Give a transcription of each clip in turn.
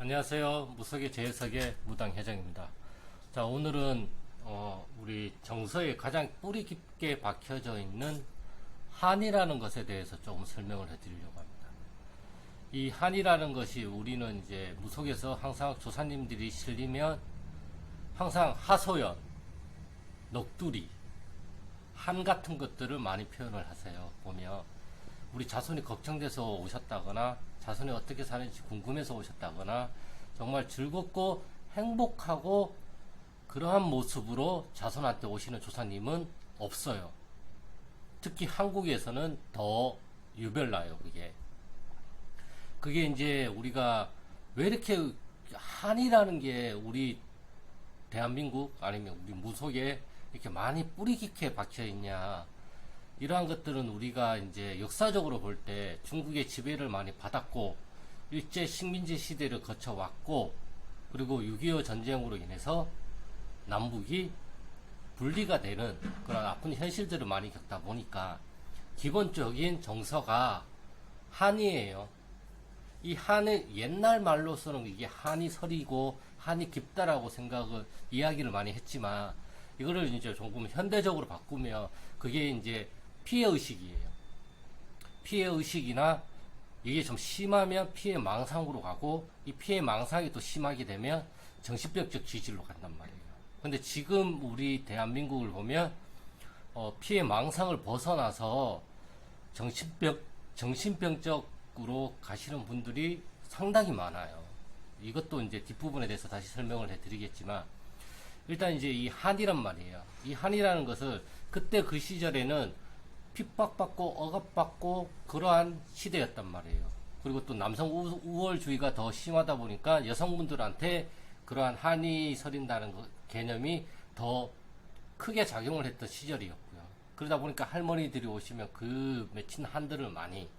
안녕하세요. 무속의 재해석의 무당회장입니다. 자, 오늘은 우리 정서에 가장 뿌리 깊게 박혀져 있는 한이라는 것에 대해서 조금 설명을 해드리려고 합니다. 이 한이라는 것이 우리는 이제 무속에서 항상 조사님들이 실리면 항상 하소연, 넋두리, 한 같은 것들을 많이 표현을 하세요. 보면 우리 자손이 걱정돼서 오셨다거나 자손이 어떻게 사는지 궁금해서 오셨다거나 정말 즐겁고 행복하고 그러한 모습으로 자손한테 오시는 조사님은 없어요. 특히 한국에서는 더 유별나요. 그게 이제 우리가 왜 이렇게 한이라는 게 우리 대한민국 아니면 우리 무속에 이렇게 많이 뿌리 깊게 박혀 있냐. 이러한 것들은 우리가 이제 역사적으로 볼 때 중국의 지배를 많이 받았고 일제 식민지 시대를 거쳐왔고 그리고 6.25 전쟁으로 인해서 남북이 분리가 되는 그런 아픈 현실들을 많이 겪다 보니까 기본적인 정서가 한이에요. 이 한은 옛날 말로서는 이게 한이 설이고 한이 깊다라고 이야기를 많이 했지만 이거를 이제 조금 현대적으로 바꾸면 그게 이제 피해의식이에요. 피해의식이나 이게 좀 심하면 피해망상으로 가고 이 피해망상이 또 심하게 되면 정신병적 기질로 간단 말이에요. 근데 지금 우리 대한민국을 보면 피해망상을 벗어나서 정신병적으로 가시는 분들이 상당히 많아요. 이것도 이제 뒷부분에 대해서 다시 설명을 해드리겠지만 일단 이제 이 한이란 말이에요. 이 한이라는 것을 그때 그 시절에는 핍박받고 억압받고 그러한 시대였단 말이에요. 그리고 또 남성 우월주의가 더 심하다 보니까 여성분들한테 그러한 한이 서린다는 개념이 더 크게 작용을 했던 시절이었고요. 그러다 보니까 할머니들이 오시면 그 맺힌 한들을 많이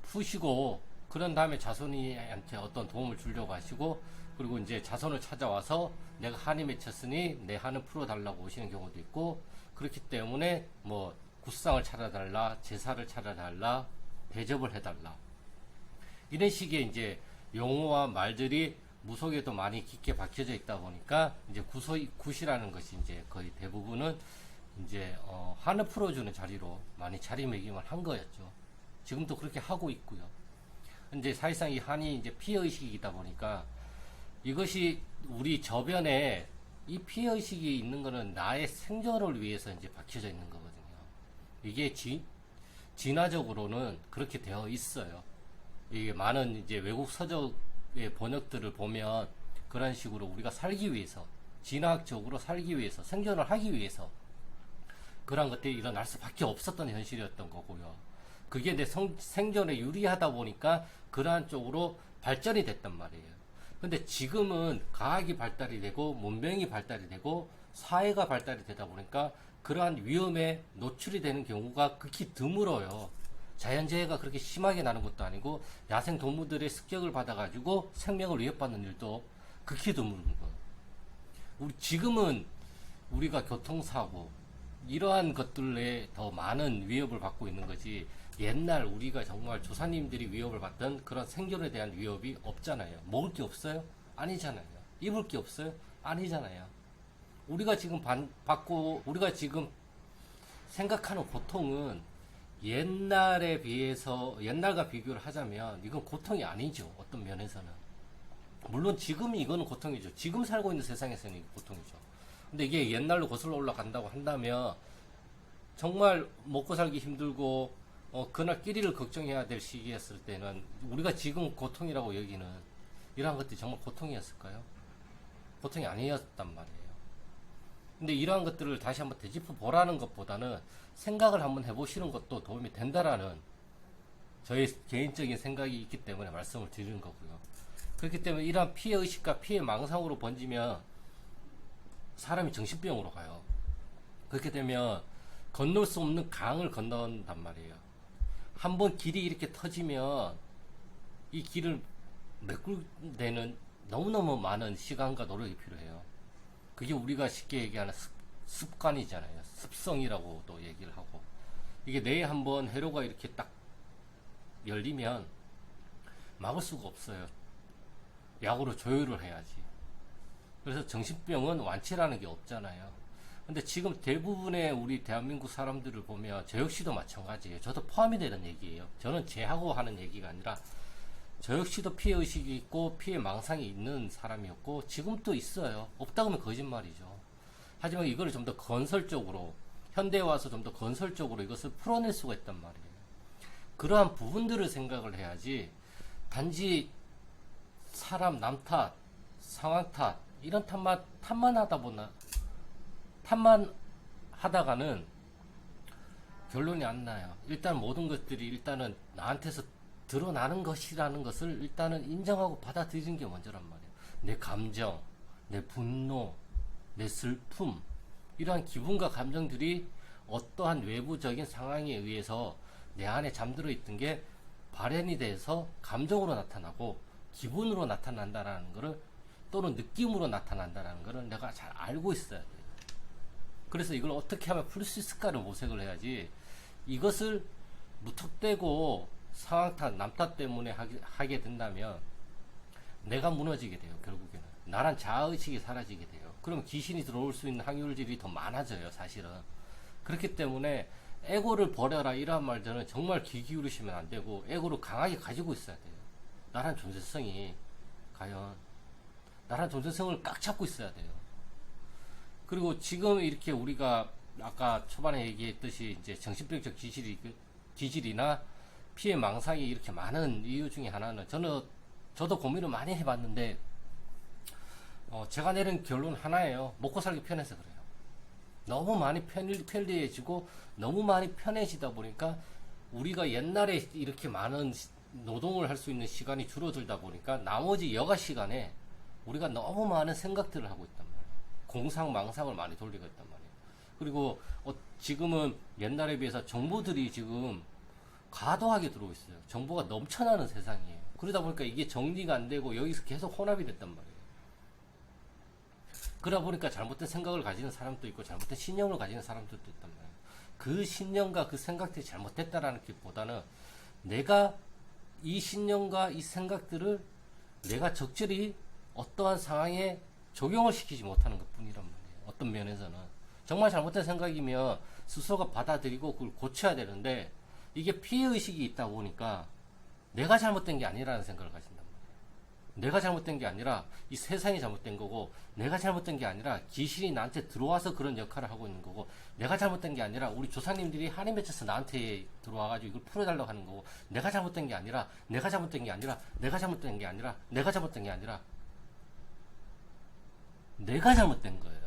푸시고 그런 다음에 자손이한테 어떤 도움을 주려고 하시고 그리고 이제 자손을 찾아와서 내가 한이 맺혔으니 내 한을 풀어달라고 오시는 경우도 있고 그렇기 때문에 뭐 굿상을 차려달라, 제사를 차려달라, 대접을 해달라 이런 식의 이제 용어와 말들이 무속에도 많이 깊게 박혀져 있다 보니까 이제 굿이라는 것이 이제 거의 대부분은 이제 한을 풀어주는 자리로 많이 자리매김을 한 거였죠. 지금도 그렇게 하고 있고요. 이제 사실상 이 한이 이제 피해의식이다 보니까 이것이 우리 저변에 이 피해의식이 있는 거는 나의 생존을 위해서 이제 박혀져 있는 거거든요. 이게 진화적으로는 그렇게 되어 있어요. 이게 많은 이제 외국 서적의 번역들을 보면 그런 식으로 우리가 살기 위해서, 진화학적으로 살기 위해서, 생존을 하기 위해서 그런 것들이 일어날 수밖에 없었던 현실이었던 거고요. 그게 내 생존에 유리하다 보니까 그러한 쪽으로 발전이 됐단 말이에요. 근데 지금은 과학이 발달이 되고 문명이 발달이 되고 사회가 발달이 되다 보니까 그러한 위험에 노출이 되는 경우가 극히 드물어요. 자연재해가 그렇게 심하게 나는 것도 아니고 야생 동물들의 습격을 받아가지고 생명을 위협받는 일도 극히 드문 거예요. 지금은 우리가 교통사고 이러한 것들에 더 많은 위협을 받고 있는 거지 옛날 우리가 정말 조사님들이 위협을 받던 그런 생존에 대한 위협이 없잖아요. 먹을 게 없어요? 아니잖아요. 입을 게 없어요? 아니잖아요. 우리가 지금 우리가 지금 생각하는 고통은 옛날과 비교를 하자면 이건 고통이 아니죠. 어떤 면에서는. 물론 지금이 이거는 고통이죠. 지금 살고 있는 세상에서는 이게 고통이죠. 근데 이게 옛날로 거슬러 올라간다고 한다면 정말 먹고 살기 힘들고 그날 끼리를 걱정해야 될 시기였을 때는 우리가 지금 고통이라고 여기는 이러한 것들이 정말 고통이었을까요? 고통이 아니었단 말이에요. 근데 이러한 것들을 다시 한번 되짚어 보라는 것보다는 생각을 한번 해보시는 것도 도움이 된다라는 저의 개인적인 생각이 있기 때문에 말씀을 드리는 거고요. 그렇기 때문에 이러한 피해의식과 피해망상으로 번지면 사람이 정신병으로 가요. 그렇게 되면 건널 수 없는 강을 건넌단 말이에요. 한번 길이 이렇게 터지면 이 길을 메꿀 데는 너무너무 많은 시간과 노력이 필요해요. 그게 우리가 쉽게 얘기하는 습관이잖아요. 습성이라고도 얘기를 하고 이게 뇌에 한번 회로가 이렇게 딱 열리면 막을 수가 없어요. 약으로 조율을 해야지. 그래서 정신병은 완치라는 게 없잖아요. 근데 지금 대부분의 우리 대한민국 사람들을 보면 저 역시도 마찬가지예요. 저도 포함이 되는 얘기예요. 저는 제하고 하는 얘기가 아니라 저 역시도 피해의식이 있고 피해망상이 있는 사람이었고 지금도 있어요. 없다고 하면 거짓말이죠. 하지만 이걸 좀 더 건설적으로 현대에 와서 좀 더 건설적으로 이것을 풀어낼 수가 있단 말이에요. 그러한 부분들을 생각을 해야지 단지 사람 남 탓, 상황 탓 이런 탓만 하다가는 결론이 안 나요. 일단 모든 것들이 일단은 나한테서 드러나는 것이라는 것을 일단은 인정하고 받아들이는 게 먼저란 말이에요. 내 감정, 내 분노, 내 슬픔, 이러한 기분과 감정들이 어떠한 외부적인 상황에 의해서 내 안에 잠들어 있던 게 발현이 돼서 감정으로 나타나고 기분으로 나타난다라는 것을 또는 느낌으로 나타난다라는 것을 내가 잘 알고 있어야 돼요. 그래서 이걸 어떻게 하면 풀 수 있을까를 모색을 해야지 이것을 무턱대고 상황 탓, 남 탓 때문에 하게 된다면 내가 무너지게 돼요. 결국에는 나란 자아의식이 사라지게 돼요. 그럼 귀신이 들어올 수 있는 확률들이 더 많아져요. 사실은. 그렇기 때문에 에고를 버려라 이러한 말들은 정말 귀 기울이시면 안 되고 에고를 강하게 가지고 있어야 돼요. 나란 존재성이 과연 나란 존재성을 꽉 잡고 있어야 돼요. 그리고 지금 이렇게 우리가 아까 초반에 얘기했듯이 이제 정신병적 기질이나 피해 망상이 이렇게 많은 이유 중에 하나는 저도 고민을 많이 해봤는데 제가 내린 결론 하나예요. 먹고 살기 편해서 그래요. 너무 많이 편리해지고 너무 많이 편해지다 보니까 우리가 옛날에 이렇게 많은 노동을 할 수 있는 시간이 줄어들다 보니까 나머지 여가 시간에 우리가 너무 많은 생각들을 하고 있단 말이에요. 공상망상을 많이 돌리고 있단 말이에요. 그리고 지금은 옛날에 비해서 정보들이 지금 과도하게 들어오고 있어요. 정보가 넘쳐나는 세상이에요. 그러다 보니까 이게 정리가 안 되고 여기서 계속 혼합이 됐단 말이에요. 그러다 보니까 잘못된 생각을 가지는 사람도 있고 잘못된 신념을 가지는 사람들도 있단 말이에요. 그 신념과 그 생각들이 잘못됐다라는 것보다는 내가 이 신념과 이 생각들을 내가 적절히 어떠한 상황에 적용을 시키지 못하는 것 뿐이란 말이에요. 어떤 면에서는. 정말 잘못된 생각이면 스스로가 받아들이고 그걸 고쳐야 되는데 이게 피해의식이 있다 보니까 내가 잘못된 게 아니라는 생각을 가진단 말이에요. 내가 잘못된 게 아니라 이 세상이 잘못된 거고 내가 잘못된 게 아니라 귀신이 나한테 들어와서 그런 역할을 하고 있는 거고 내가 잘못된 게 아니라 우리 조상님들이 한이 맺혀서 나한테 들어와가지고 이걸 풀어달라고 하는 거고 내가 잘못된 게 아니라 내가 잘못된 게 아니라 내가 잘못된 게 아니라 내가 잘못된 게 아니라 내가 잘못된 거예요.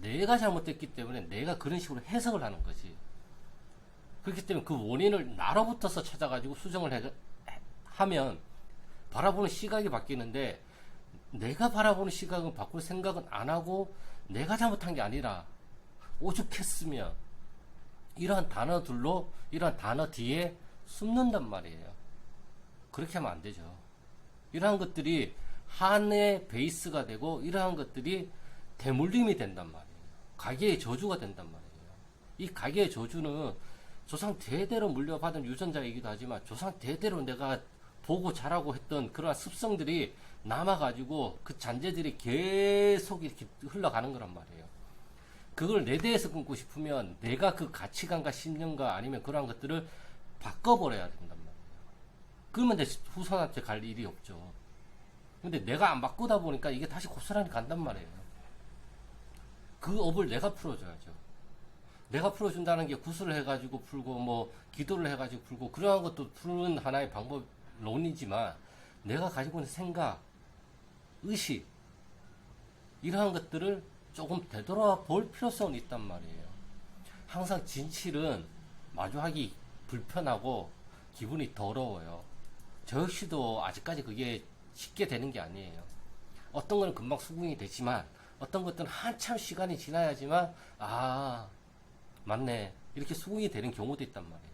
내가 잘못됐기 때문에 내가 그런 식으로 해석을 하는 거지. 그렇기 때문에 그 원인을 나로부터서 찾아가지고 수정을 하면 바라보는 시각이 바뀌는데 내가 바라보는 시각은 바꿀 생각은 안 하고 내가 잘못한 게 아니라 오죽했으면 이러한 단어들로 이러한 단어 뒤에 숨는단 말이에요. 그렇게 하면 안 되죠. 이러한 것들이 한의 베이스가 되고 이러한 것들이 대물림이 된단 말이에요. 가계의 저주가 된단 말이에요. 이 가계의 저주는 조상 대대로 물려받은 유전자이기도 하지만 조상 대대로 내가 보고 자라고 했던 그러한 습성들이 남아가지고 그 잔재들이 계속 이렇게 흘러가는 거란 말이에요. 그걸 내 대에서 끊고 싶으면 내가 그 가치관과 신념과 아니면 그러한 것들을 바꿔버려야 된단 말이에요. 그러면 내 후손한테 갈 일이 없죠. 근데 내가 안 바꾸다 보니까 이게 다시 고스란히 간단 말이에요. 그 업을 내가 풀어줘야죠. 내가 풀어준다는 게 구슬을 해가지고 풀고 뭐 기도를 해가지고 풀고 그러한 것도 푸는 하나의 방법론이지만 내가 가지고 있는 생각, 의식 이러한 것들을 조금 되돌아볼 필요성은 있단 말이에요. 항상 진실은 마주하기 불편하고 기분이 더러워요. 저 역시도 아직까지 그게 쉽게 되는 게 아니에요. 어떤 거는 금방 수긍이 되지만 어떤 것들은 한참 시간이 지나야지만 맞네 이렇게 수긍이 되는 경우도 있단 말이에요.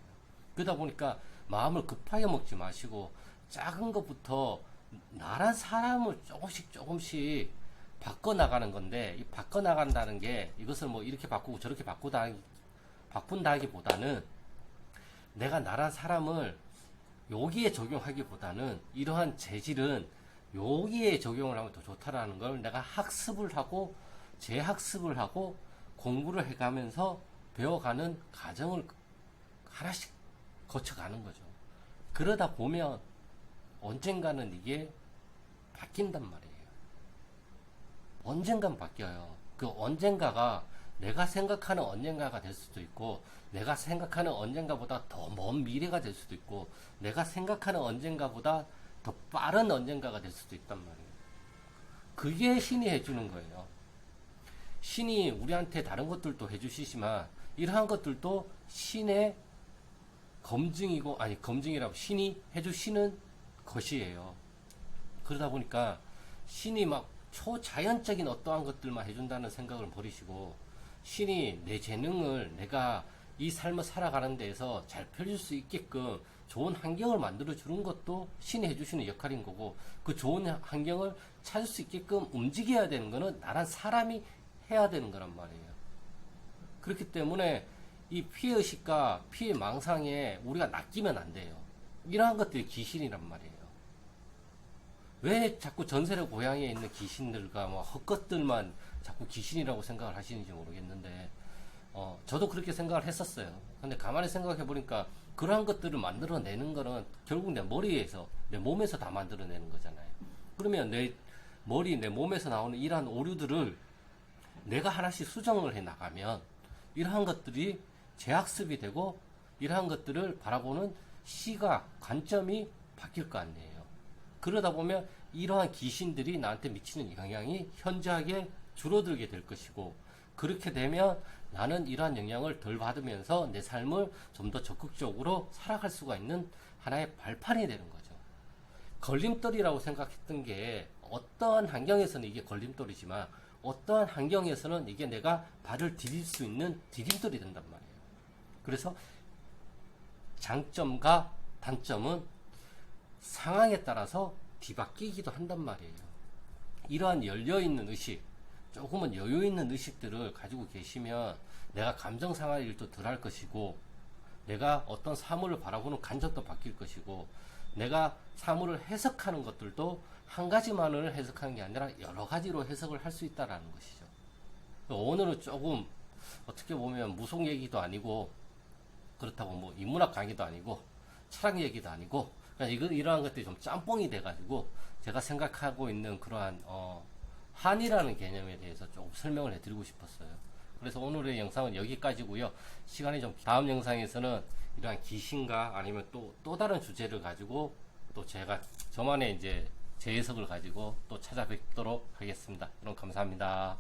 그러다 보니까 마음을 급하게 먹지 마시고 작은 것부터 나란 사람을 조금씩 바꿔나가는 건데 이 바꿔나간다는 게 이것을 뭐 이렇게 바꾸고 저렇게 바꾼다기보다는 내가 나란 사람을 여기에 적용하기보다는 이러한 재질은 여기에 적용을 하면 더 좋다라는 걸 내가 학습을 하고 재학습을 하고 공부를 해가면서 배워가는 과정을 하나씩 거쳐가는 거죠. 그러다 보면 언젠가는 이게 바뀐단 말이에요. 언젠간 바뀌어요. 그 언젠가가 내가 생각하는 언젠가가 될 수도 있고, 내가 생각하는 언젠가보다 더 먼 미래가 될 수도 있고, 내가 생각하는 언젠가보다 더 빠른 언젠가가 될 수도 있단 말이에요. 그게 신이 해주는 거예요. 신이 우리한테 다른 것들도 해주시지만, 이러한 것들도 신의 검증이고, 아니, 검증이라고 신이 해주시는 것이에요. 그러다 보니까 신이 막 초자연적인 어떠한 것들만 해준다는 생각을 버리시고, 신이 내 재능을 내가 이 삶을 살아가는 데에서 잘 펼칠 수 있게끔 좋은 환경을 만들어 주는 것도 신이 해주시는 역할인 거고, 그 좋은 환경을 찾을 수 있게끔 움직여야 되는 거는 나란 사람이 해야 되는 거란 말이에요. 그렇기 때문에 이 피해의식과 피해망상에 우리가 낚이면 안 돼요. 이러한 것들이 귀신이란 말이에요. 왜 자꾸 전설의 고향에 있는 귀신들과 뭐 헛것들만 자꾸 귀신이라고 생각을 하시는지 모르겠는데, 저도 그렇게 생각을 했었어요. 근데 가만히 생각해 보니까 그러한 것들을 만들어내는 거는 결국 내 머리에서, 내 몸에서 다 만들어내는 거잖아요. 그러면 내 머리, 내 몸에서 나오는 이러한 오류들을 내가 하나씩 수정을 해 나가면 이러한 것들이 재학습이 되고, 이러한 것들을 바라보는 시각, 관점이 바뀔 거 아니에요. 그러다 보면 이러한 귀신들이 나한테 미치는 영향이 현저하게 줄어들게 될 것이고, 그렇게 되면 나는 이러한 영향을 덜 받으면서 내 삶을 좀 더 적극적으로 살아갈 수가 있는 하나의 발판이 되는 거죠. 걸림돌이라고 생각했던 게 어떠한 환경에서는 이게 걸림돌이지만, 어떠한 환경에서는 이게 내가 발을 디딜 수 있는 디딤돌이 된단 말이에요. 그래서 장점과 단점은 상황에 따라서 뒤바뀌기도 한단 말이에요. 이러한 열려있는 의식, 조금은 여유있는 의식들을 가지고 계시면 내가 감정 상할 일도 덜 할 것이고, 내가 어떤 사물을 바라보는 관점도 바뀔 것이고, 내가 사물을 해석하는 것들도 한 가지만을 해석하는 게 아니라 여러 가지로 해석을 할 수 있다는 것이죠. 오늘은 조금 어떻게 보면 무속 얘기도 아니고, 그렇다고 뭐 인문학 강의도 아니고 철학 얘기도 아니고, 이러한 것들이 좀 짬뽕이 돼가지고 제가 생각하고 있는 그러한 한이라는 개념에 대해서 좀 설명을 해드리고 싶었어요. 그래서 오늘의 영상은 여기까지고요. 시간이 좀 다음 영상에서는 이러한 귀신과 아니면 또 다른 주제를 가지고 또 제가 저만의 이제 재해석을 가지고 또 찾아뵙도록 하겠습니다. 그럼 감사합니다.